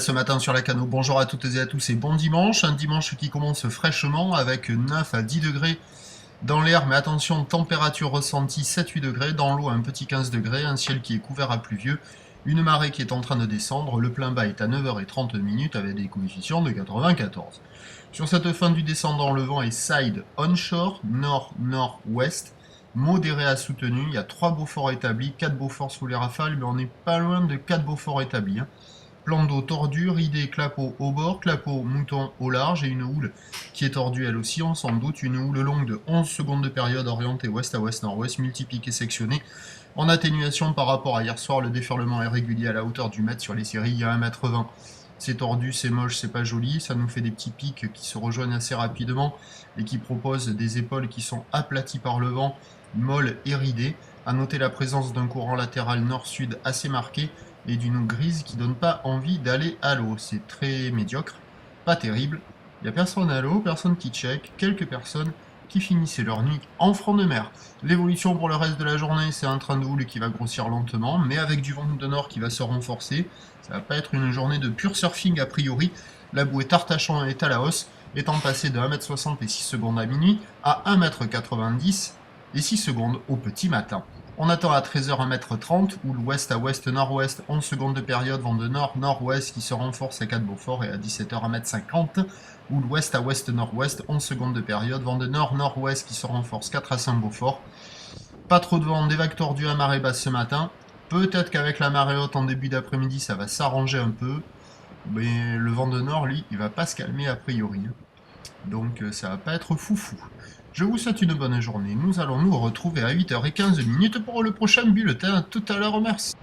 ce matin sur la Cano. Bonjour à toutes et à tous et bon dimanche. Un dimanche qui commence fraîchement avec 9 à 10 degrés dans l'air, mais attention, température ressentie 7-8 degrés, dans l'eau un petit 15 degrés, un ciel qui est couvert à pluvieux, une marée qui est en train de descendre, le plein bas est à 9h30 avec des coefficients de 94. Sur cette fin du descendant, le vent est side onshore, nord-nord-ouest, modéré à soutenu, il y a 3 Beaufort établis, 4 Beaufort sous les rafales, mais on n'est pas loin de 4 Beaufort établis. Plan d'eau tordu, ridé, clapot au bord, clapot mouton au large et une houle qui est tordue elle aussi, on s'en doute, une houle longue de 11 secondes de période orientée ouest à ouest-nord-ouest, multipliquée sectionnée. En atténuation par rapport à hier soir, le déferlement est régulier à la hauteur du mètre sur les séries, il y a 1,20 m. C'est tordu, c'est moche, c'est pas joli, ça nous fait des petits pics qui se rejoignent assez rapidement et qui proposent des épaules qui sont aplaties par le vent, molles et ridées. À noter la présence d'un courant latéral nord-sud assez marqué et d'une eau grise qui donne pas envie d'aller à l'eau. C'est très médiocre, pas terrible. Il n'y a personne à l'eau, personne qui check, quelques personnes qui finissaient leur nuit en front de mer. L'évolution pour le reste de la journée, c'est un train de houle qui va grossir lentement, mais avec du vent de nord qui va se renforcer. Ça va pas être une journée de pur surfing a priori. La bouée Tartachon est à la hausse, étant passée de 1,60 m et 6 secondes à minuit à 1,90 m et 6 secondes au petit matin. On attend à 13h 1,30 m, ou l'ouest à ouest-nord-ouest, 11 secondes de période, vent de nord-nord-ouest qui se renforce à 4 Beaufort, et à 17h 1,50 m, ou l'ouest à ouest-nord-ouest, 11 secondes de période, vent de nord-nord-ouest qui se renforce 4 à 5 Beaufort. Pas trop de vent, des vagues tordues à marée basse ce matin. Peut-être qu'avec la marée haute en début d'après-midi, ça va s'arranger un peu. Mais le vent de nord, lui, il va pas se calmer a priori. Donc ça va pas être foufou. Je vous souhaite une bonne journée. Nous allons nous retrouver à 8h15 pour le prochain bulletin. Tout à l'heure, merci.